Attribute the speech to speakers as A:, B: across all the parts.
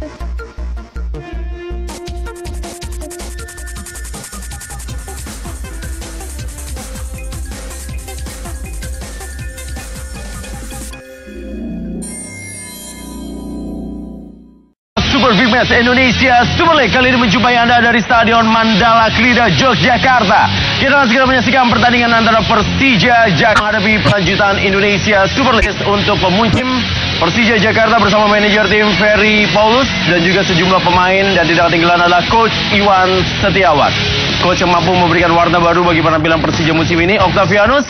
A: Super Big Match Indonesia Super League kali ini menjumpai Anda dari Stadion Mandala Krida, Yogyakarta. Kita akan segera menyaksikan pertandingan antara Persija Jakarta menghadapi pelanjutan Indonesia Super League untuk pemuncim Persija Jakarta bersama manajer tim Ferry Paulus dan juga sejumlah pemain, dan tidak ketinggalan adalah Coach Iwan Setiawan. Coach yang mampu memberikan warna baru bagi penampilan Persija musim ini, Octavianus.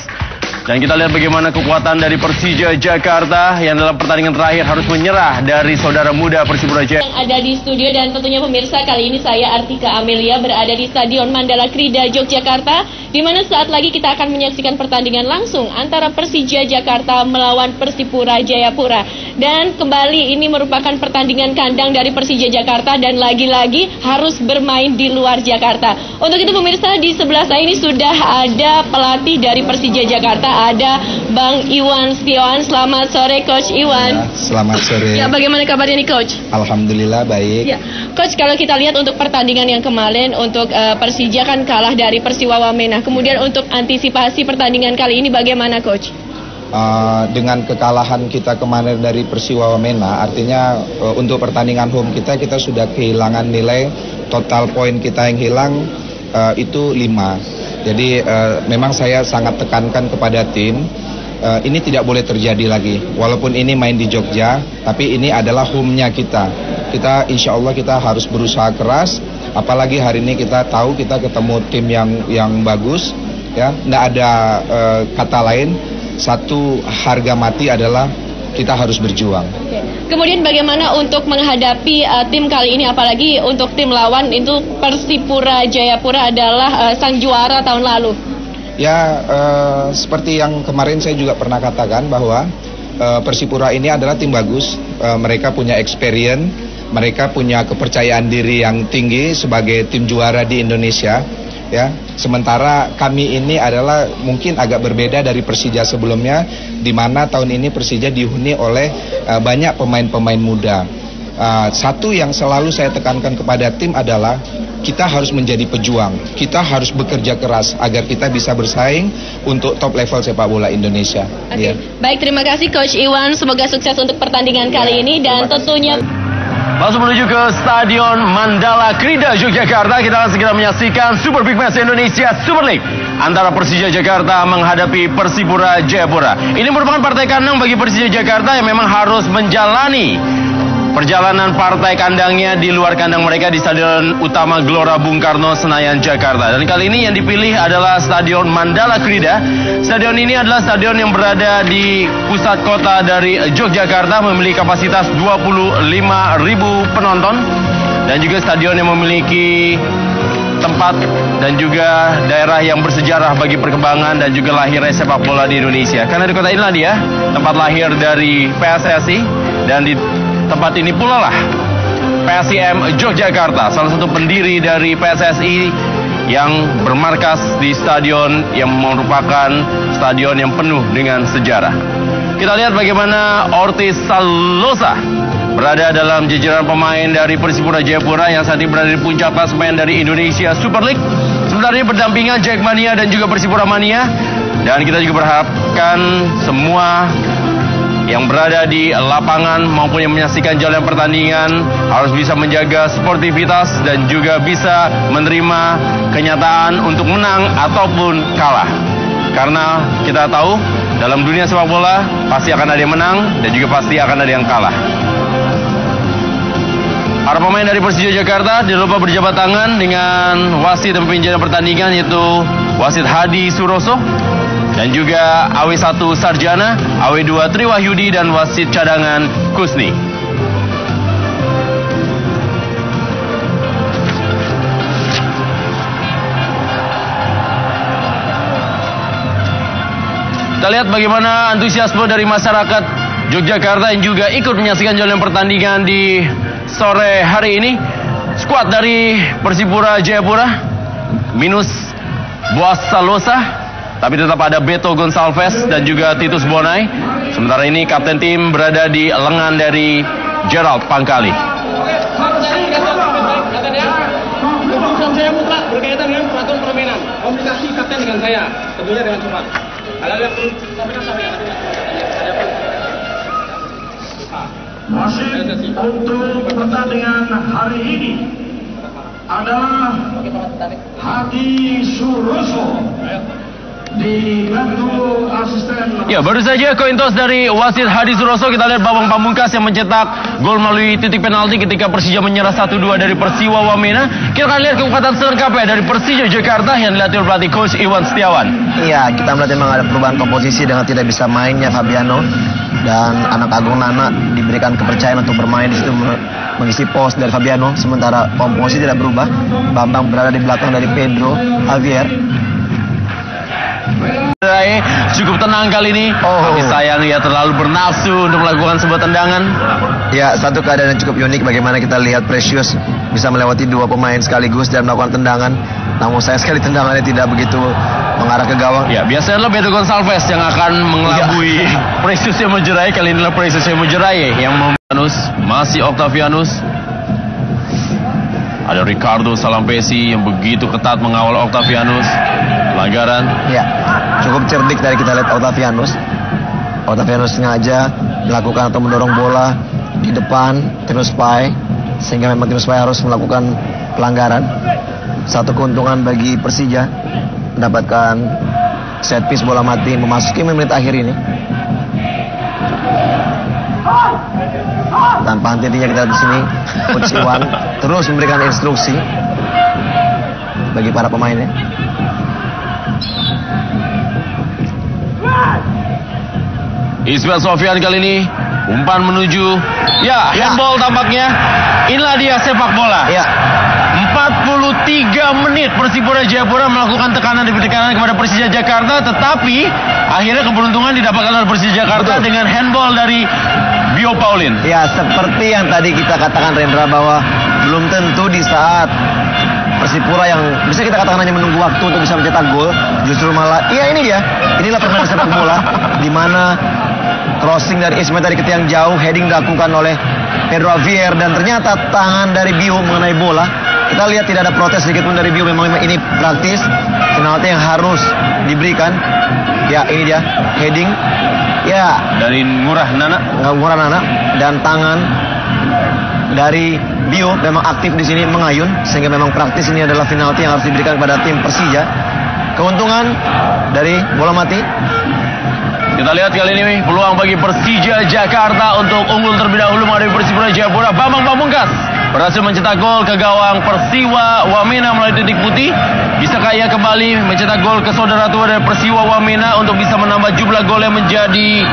A: Dan kita lihat bagaimana kekuatan dari Persija Jakarta yang dalam pertandingan terakhir harus menyerah dari saudara muda Persipura Jaya.
B: Yang ada di studio dan tentunya pemirsa, kali ini saya Artika Amelia berada di Stadion Mandala Krida, Yogyakarta, di mana saat lagi kita akan menyaksikan pertandingan langsung antara Persija Jakarta melawan Persipura Jayapura. Dan kembali ini merupakan pertandingan kandang dari Persija Jakarta dan lagi-lagi harus bermain di luar Jakarta. Untuk itu pemirsa, di sebelah saya ini sudah ada pelatih dari Persija Jakarta, ada Bang Iwan Setiawan. Selamat sore Coach Iwan.
C: Ya, selamat sore.
B: Ya, bagaimana kabarnya nih Coach?
C: Alhamdulillah baik.
B: Ya, Coach, kalau kita lihat untuk pertandingan yang kemarin untuk Persija kan kalah dari Persiwa Wamena. Kemudian untuk antisipasi pertandingan kali ini bagaimana Coach?
C: Dengan kekalahan kita kemarin dari Persiwa Wamena, artinya untuk pertandingan home kita sudah kehilangan nilai, total poin kita yang hilang itu 5. Jadi memang saya sangat tekankan kepada tim, ini tidak boleh terjadi lagi. Walaupun ini main di Jogja, tapi ini adalah home-nya kita. Kita insya Allah kita harus berusaha keras. Apalagi hari ini kita tahu kita ketemu tim yang bagus, ya. Nggak ada kata lain. Satu harga mati adalah kita harus berjuang.
B: Kemudian bagaimana untuk menghadapi tim kali ini, apalagi untuk tim lawan itu Persipura Jayapura adalah sang juara tahun lalu?
C: Ya, seperti yang kemarin saya juga pernah katakan bahwa Persipura ini adalah tim bagus. Mereka punya experience, mereka punya kepercayaan diri yang tinggi sebagai tim juara di Indonesia. Ya, sementara kami ini adalah mungkin agak berbeda dari Persija sebelumnya, di mana tahun ini Persija dihuni oleh banyak pemain-pemain muda. Satu yang selalu saya tekankan kepada tim adalah kita harus menjadi pejuang, kita harus bekerja keras agar kita bisa bersaing untuk top level sepak bola Indonesia.
B: Oke. Baik, terima kasih Coach Iwan, semoga sukses untuk pertandingan kali ini dan tentunya.
A: Langsung menuju ke Stadion Mandala Krida, Yogyakarta. Kita akan segera menyaksikan Super Big Match Indonesia Super League antara Persija Jakarta menghadapi Persipura Jayapura. Ini merupakan partai kandang bagi Persija Jakarta yang memang harus menjalani perjalanan partai kandangnya di luar kandang mereka di Stadion Utama Gelora Bung Karno, Senayan, Jakarta. Dan kali ini yang dipilih adalah Stadion Mandala Krida. Stadion ini adalah stadion yang berada di pusat kota dari Yogyakarta, memiliki kapasitas 25.000 penonton, dan juga stadion yang memiliki tempat dan juga daerah yang bersejarah bagi perkembangan dan juga lahirnya sepak bola di Indonesia. Karena di kota inilah dia tempat lahir dari PSSI, dan di tempat ini pula lah PSIM Yogyakarta, salah satu pendiri dari PSSI yang bermarkas di stadion yang merupakan stadion yang penuh dengan sejarah. Kita lihat bagaimana Ortiz Salosa berada dalam jajaran pemain dari Persipura Jayapura yang saat ini berada di puncak klasemen dari Indonesia Super League. Sebenarnya berdampingan Jackmania dan juga Persipura Mania, dan kita juga berharapkan semua yang berada di lapangan maupun yang menyaksikan jalannya pertandingan harus bisa menjaga sportivitas dan juga bisa menerima kenyataan untuk menang ataupun kalah. Karena kita tahu dalam dunia sepak bola pasti akan ada yang menang dan juga pasti akan ada yang kalah. Para pemain dari Persija Jakarta tidak lupa berjabat tangan dengan wasit dan pemimpin pertandingan, yaitu wasit Hadi Suroso, dan juga AW1 Sarjana, AW2 Triwahyudi, dan wasit cadangan Kusni. Kita lihat bagaimana antusiasme dari masyarakat Yogyakarta yang juga ikut menyaksikan jalannya pertandingan di sore hari ini. Skuad dari Persipura Jayapura minus Boas Salosa, tapi tetap ada Beto Gonçalves dan juga Titus Bonai. Sementara ini kapten tim berada di lengan dari Gerald Pangkali.
D: saya mutlak berkaitan dengan peraturan permainan. Komunikasi kapten dengan saya, tentunya dengan cepat. Hal-hal yang perlu sampaikan saya.
E: Masih untuk pertandingan hari ini adalah Hadi Suroso dibantu asisten.
A: Ya, baru saja koin toss dari wasit Hadi Suroso. Kita lihat Bambang Pamungkas yang mencetak gol melalui titik penalti ketika Persija menyerah 1-2 dari Persiwa Wamena. Kita akan lihat kekuatan selengkapnya dari Persija Jakarta yang dilatih oleh pelatih coach Iwan Setiawan.
F: Iya, kita melihat memang ada perubahan komposisi dengan tidak bisa mainnya Fabiano dan anak Agung Nana diberikan kepercayaan untuk bermain di situ mengisi pos dari Fabiano, sementara komposisi tidak berubah. Bambang berada di belakang dari Pedro Javier.
A: Cukup tenang kali ini, tapi sayang ya terlalu bernafsu untuk melakukan sebuah tendangan.
F: Ya, satu keadaan yang cukup unik bagaimana kita lihat Precious bisa melewati dua pemain sekaligus dan melakukan tendangan. Namun sayang sekali tendangannya tidak begitu mengarah ke gawang.
A: Ya, biasanya Beto Gonçalves yang akan mengelabui Precious yang menjerai. Kali ini Precious yang menjerai yang masih Octavianus. Ada Ricardo Salampesi yang begitu ketat mengawal Octavianus. Pelanggaran.
F: Ya, cukup cerdik dari kita lihat Octavianus. Octavianus sengaja melakukan atau mendorong bola di depan Tinus Pai, sehingga memang Tinus Pai harus melakukan pelanggaran. Satu keuntungan bagi Persija mendapatkan set piece bola mati memasuki menit akhir ini. Tanpa henti-hentinya kita di sini Coach Iwan terus memberikan instruksi bagi para pemainnya.
A: Ismail Sofyan kali ini umpan menuju handball tampaknya. Inilah dia sepak bola.
F: Ya.
A: 43 menit Persipura Jayapura melakukan tekanan kepada Persija Jakarta, tetapi akhirnya keberuntungan didapatkan oleh Persija Jakarta dengan handball dari Bio Paulin.
F: Ya, seperti yang tadi kita katakan Rendra, bahwa belum tentu di saat Persipura yang bisa kita katakan hanya menunggu waktu untuk bisa mencetak gol, justru malah inilah permainan sepak bola di mana crossing dari Ismail dari ketika yang jauh, heading dilakukan oleh Pedro Javier, dan ternyata tangan dari Bio mengenai bola. Kita lihat tidak ada protes sedikit pun dari Bio. Memang ini praktis, penalti yang harus diberikan. Ya, ini dia heading. Ya,
A: dari Ngurah Nana
F: dan tangan dari Bio memang aktif di sini mengayun, sehingga memang praktis ini adalah penalti yang harus diberikan kepada tim Persija. Keuntungan dari bola mati.
A: Kita lihat kali ini peluang bagi Persija Jakarta untuk unggul terlebih dahulu menghadapi Persipura Jayapura. Bambang Pamungkas berhasil mencetak gol ke gawang Persiwa Wamena melalui titik putih. Bisakah ia kembali mencetak gol ke saudara tua dari Persiwa Wamena untuk bisa menambah jumlah golnya menjadi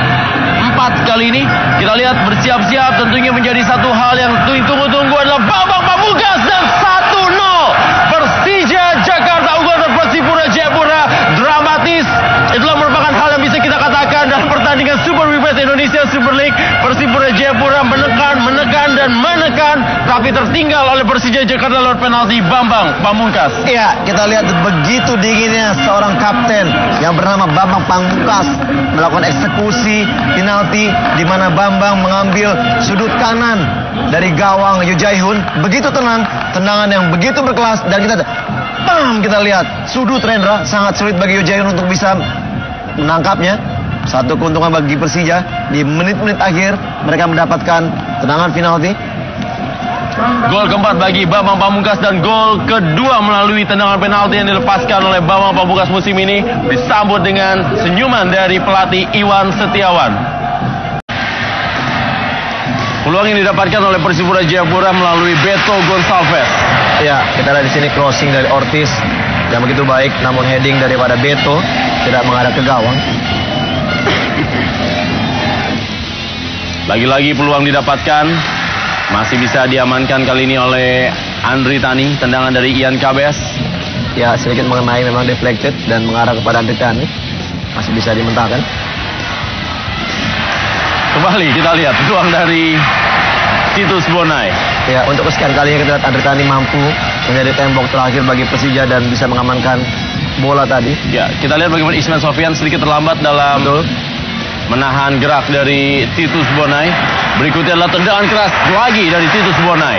A: 4 kali ini? Kita lihat bersiap-siap, tentunya menjadi satu hal yang ditunggu-tunggu adalah Bambang Pamungkas, dan 1-0 Persija Jakarta unggul atas Persipura Jayapura. Dramatis. Itulah merupakan hal yang bisa kita katakan dalam pertandingan Super Big Match Indonesia Super League. Persipura Jayapura menekan, tapi tertinggal oleh Persija Jakarta lewat penalti Bambang Pamungkas.
F: Ya, kita lihat begitu dinginnya seorang kapten yang bernama Bambang Pamungkas melakukan eksekusi penalti di mana Bambang mengambil sudut kanan dari gawang Yu Jae-hoon. Begitu tenang, tendangan yang begitu berkelas, dan kita lihat sudut Rendra sangat sulit bagi Yu Jae-hoon untuk bisa menangkapnya. Satu keuntungan bagi Persija. Di menit-menit akhir mereka mendapatkan tendangan penalti.
A: Gol keempat bagi Bambang Pamungkas dan gol kedua melalui tendangan penalti yang dilepaskan oleh Bambang Pamungkas musim ini disambut dengan senyuman dari pelatih Iwan Setiawan. Peluang yang didapatkan oleh Persipura Jayapura melalui Beto Gonçalves.
F: Ya, kita lihat di sini crossing dari Ortiz yang begitu baik, namun heading daripada Beto tidak mengarah ke gawang.
A: Lagi-lagi peluang didapatkan, masih bisa diamankan kali ini oleh Andri Tani. Tendangan dari Ian Kabes.
F: Ya, sedikit mengenai, memang deflected dan mengarah kepada Andri Tani. Masih bisa dimentahkan.
A: Kembali kita lihat peluang dari Titus Bonai.
F: Ya, untuk kesekian kalinya kita lihat Andri Tani mampu menjadi tembok terakhir bagi Persija dan bisa mengamankan bola tadi.
A: Ya, kita lihat bagaimana Ismail Sofyan sedikit terlambat dalam menahan gerak dari Titus Bonai. Berikutnya adalah tendangan keras lagi dari Titus Bonai.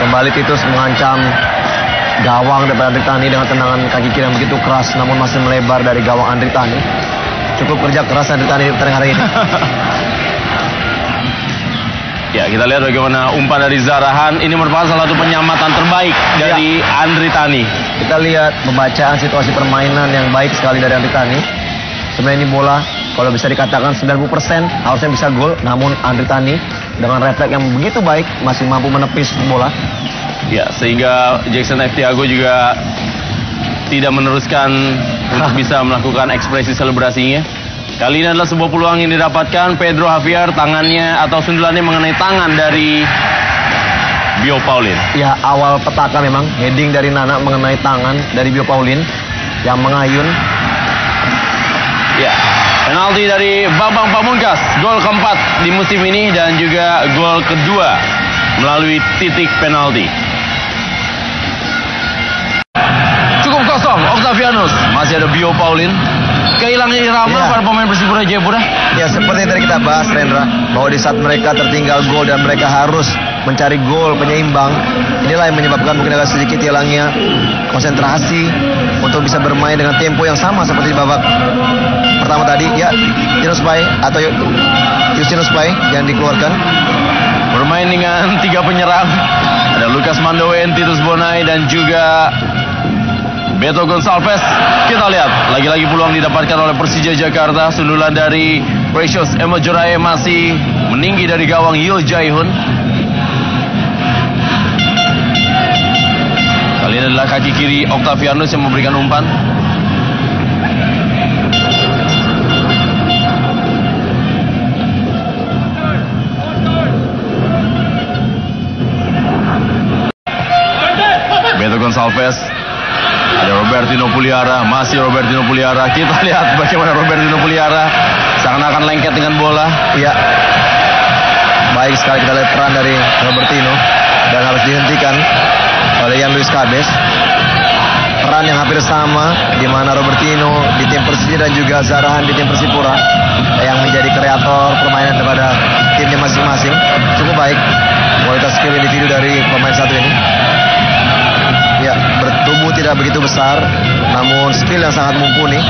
F: Kembali Titus mengancam gawang daripada Andritani dengan tendangan kaki kiri yang begitu keras namun masih melebar dari gawang Andritani. Cukup kerja keras Andritani di pertandingan hari ini.
A: Ya, kita lihat bagaimana umpan dari Zarahan. Ini merupakan salah satu penyamatan terbaik dari Andritani.
F: Kita lihat pembacaan situasi permainan yang baik sekali dari Andritani. Sebenarnya ini bola kalau bisa dikatakan 90% harusnya bisa gol, namun Andritani dengan refleks yang begitu baik masih mampu menepis bola.
A: Ya, sehingga Jackson F. Tiago juga tidak meneruskan untuk bisa melakukan ekspresi selebrasinya. Kali ini adalah sebuah peluang yang didapatkan. Pedro Javier tangannya atau sundulannya mengenai tangan dari Bio Paulin.
F: Ya, awal petaka memang heading dari Nana mengenai tangan dari Bio Paulin yang mengayun.
A: Ya, penalti dari Bambang Pamungkas, gol keempat di musim ini dan juga gol kedua melalui titik penalti. Cukup kosong, Octavianus. Masih ada Bio Paulin. Kehilangan irama para pemain Persipura Jayapura.
F: Ya, seperti yang tadi kita bahas, Rendra, bahwa di saat mereka tertinggal gol dan mereka harus mencari gol penyeimbang, inilah yang menyebabkan mungkin agak sedikit hilangnya konsentrasi untuk bisa bermain dengan tempo yang sama seperti di babak pertama tadi. Ya, Justinus Pai atau Justinus Pai yang dikeluarkan.
A: Bermain dengan 3 penyerang. Ada Lucas Mandowen, Titus Bonai dan juga Beto Gonçalves. Kita lihat lagi-lagi peluang didapatkan oleh Persija Jakarta. Sundulan dari Precious Emojorae masih meninggi dari gawang Yil Jae-hoon. Kali ini adalah kaki kiri Octavianus yang memberikan umpan. Beto Gonçalves. Ada Robertino Puliara, masih Robertino Puliara. Kita lihat bagaimana Robertino Puliara seakan-akan lengket dengan bola.
F: Ya, baik sekali kita lihat peran dari Robertino dan harus dihentikan oleh Yan Luis Cabes. Peran yang hampir sama di mana Robertino di tim Persija dan juga Zarahan di tim Persipura yang menjadi kreator permainan daripada timnya masing-masing. Cukup baik kualitas skill individu dari pemain satu ini. Ya, bertumbuh tidak begitu besar, namun skill yang sangat mumpuni.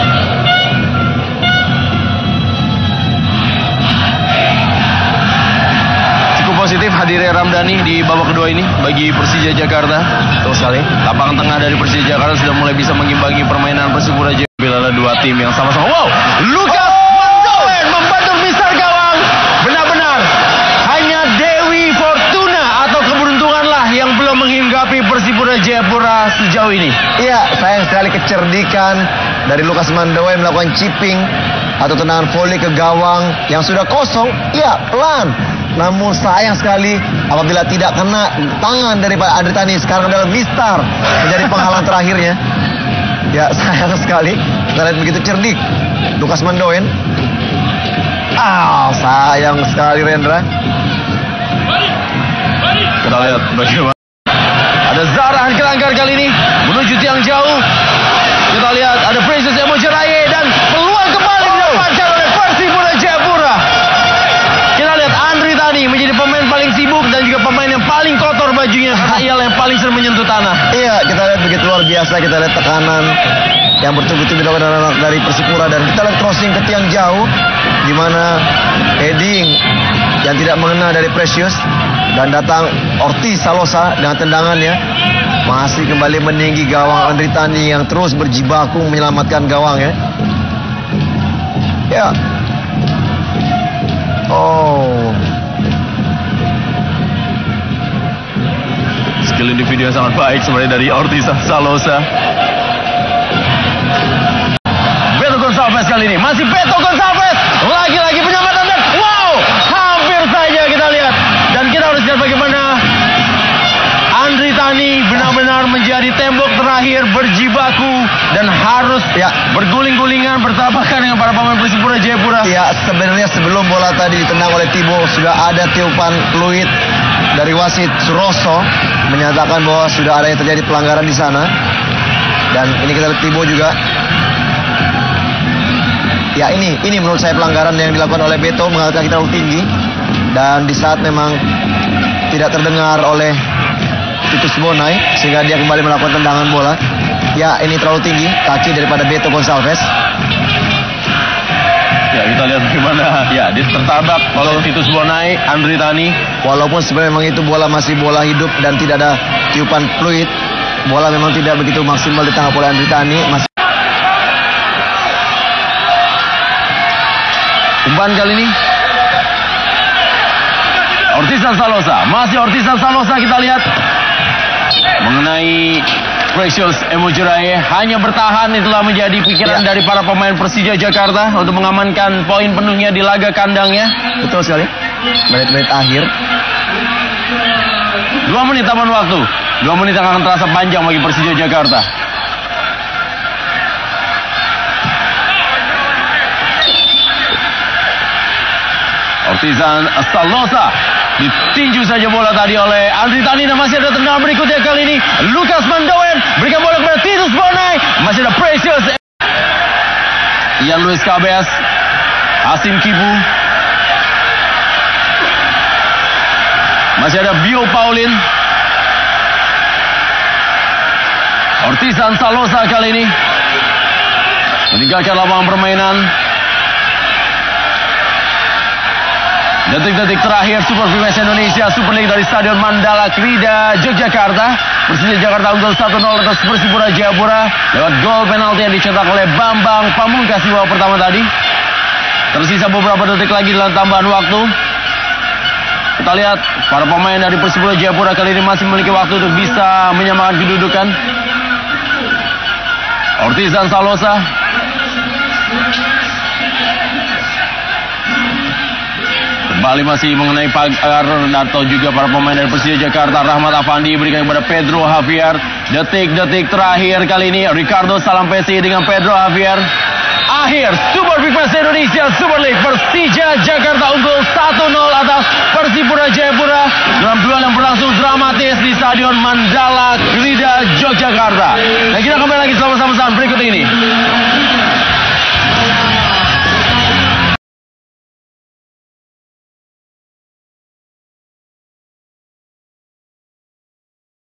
A: Cukup positif hadirnya Ramdhani di babak kedua ini bagi Persija Jakarta.
F: Betul sekali.
A: Lapangan tengah dari Persija Jakarta sudah mulai bisa mengimbangi permainan Persipura Jayapura. Bila ada 2 tim yang sama-sama. Wow, Lucas Mandowen membantu misar gawang. Benar-benar hanya Dewi Fortuna atau keberuntunganlah yang belum menghinggapi Persipura Jayapura sejauh ini.
F: Iya, sayang sekali kecerdikan dari Lucas Mandowen melakukan chipping atau tendangan volley ke gawang yang sudah kosong. Iya, pelan. Namun sayang sekali apabila tidak kena tangan daripada Andritani. Sekarang adalah Mistar menjadi penghalang terakhirnya. Ya, sayang sekali. Kita lihat begitu cerdik Lucas Mandowen. Sayang sekali Rendra.
A: Kita lihat bagaimana ada Zarahan kelanggar kali ini menuju tiang jauh. Kita lihat ada Precious Emojorae dan peluang kembali didapatkan oleh Persipura Jayapura. Kita lihat Andritani menjadi pemain paling sibuk dan juga pemain yang paling kotor bajunya karena ia yang paling sering menyentuh tanah.
F: Iya, kita lihat begitu luar biasa. Kita lihat tekanan yang bertubi-tubi dilakukan dari Persipura dan kita lihat crossing ke tiang jauh di mana heading yang tidak mengena dari Precious dan datang Ortiz Salosa dengan tendangannya masih kembali meninggi gawang Andritani yang terus berjibaku menyelamatkan gawangnya. Ya.
A: Skill individu yang sangat baik sebenarnya dari Ortiz Salosa. Beto Gonçalves kali ini masih Beto Gonçalves lagi-lagi penyamatan dan wow, hampir saja kita lihat. Dan kita harus lihat bagaimana Andritani benar-benar menjadi tembok terakhir berjibaku dan harus berguling-gulingan bertabrakan dengan para pemain Persipura Jayapura.
F: Ya, sebenarnya sebelum bola tadi ditendang oleh Tibo sudah ada tiupan fluid dari wasit Suroso menyatakan bahwa sudah ada yang terjadi pelanggaran di sana. Dan ini kita lihat Tibo juga. Ya, ini menurut saya pelanggaran yang dilakukan oleh Beto, mengangkat kaki terlalu tinggi dan di saat memang tidak terdengar oleh Titus Bonai sehingga dia kembali melakukan tendangan bola. Ya, ini terlalu tinggi kaki daripada Beto Gonçalves.
A: Ya, kita lihat bagaimana. Ya, dia tertabrak oleh Titus Bonai, Andri Tani.
F: Walaupun sebenarnya memang itu bola masih bola hidup dan tidak ada tiupan fluid, bola memang tidak begitu maksimal ditangkap oleh Andri Tani.
A: Umpan kali ini Ortizan Salosa, masih Ortizan Salosa, kita lihat mengenai Precious Emojirae, hanya bertahan itulah menjadi pikiran dari para pemain Persija Jakarta untuk mengamankan poin penuhnya di laga kandangnya.
F: Betul sekali. Menit-menit akhir.
A: 2 menit taman waktu. 2 menit akan terasa panjang bagi Persija Jakarta. Ortizan Salosa, ditinju saja bola tadi oleh Andri Tani, dan masih ada tendangan berikutnya kali ini. Lucas Mandowen berikan bola kepada Titus Bonai, masih ada Precious, Ian Luis Cabes, Asim Kibu, masih ada Bio Paulin. Ortizan Salosa kali ini meninggalkan lapangan permainan. Detik-detik terakhir Super Big Indonesia Super League dari Stadion Mandala Krida, Yogyakarta. Persija Jakarta unggul 1-0 atas Persipura Jayapura lewat gol penalti yang dicetak oleh Bambang Pamungkas di babak pertama tadi. Tersisa beberapa detik lagi dalam tambahan waktu. Kita lihat para pemain dari Persipura Jayapura kali ini masih memiliki waktu untuk bisa menyamakan kedudukan. Ortizan Salosa, kembali masih mengenai pagar atau juga para pemain dari Persija Jakarta. Rahmat Afandi berikan kepada Pedro Javier. Detik-detik terakhir kali ini Ricardo Salampesi dengan Pedro Javier. Akhir Super Big Match Indonesia Super League, Persija Jakarta unggul 1-0 atas Persipura Jayapura dalam duel yang berlangsung dramatis di Stadion Mandala Krida, Yogyakarta. Dan kita kembali lagi sama-sama berikut ini.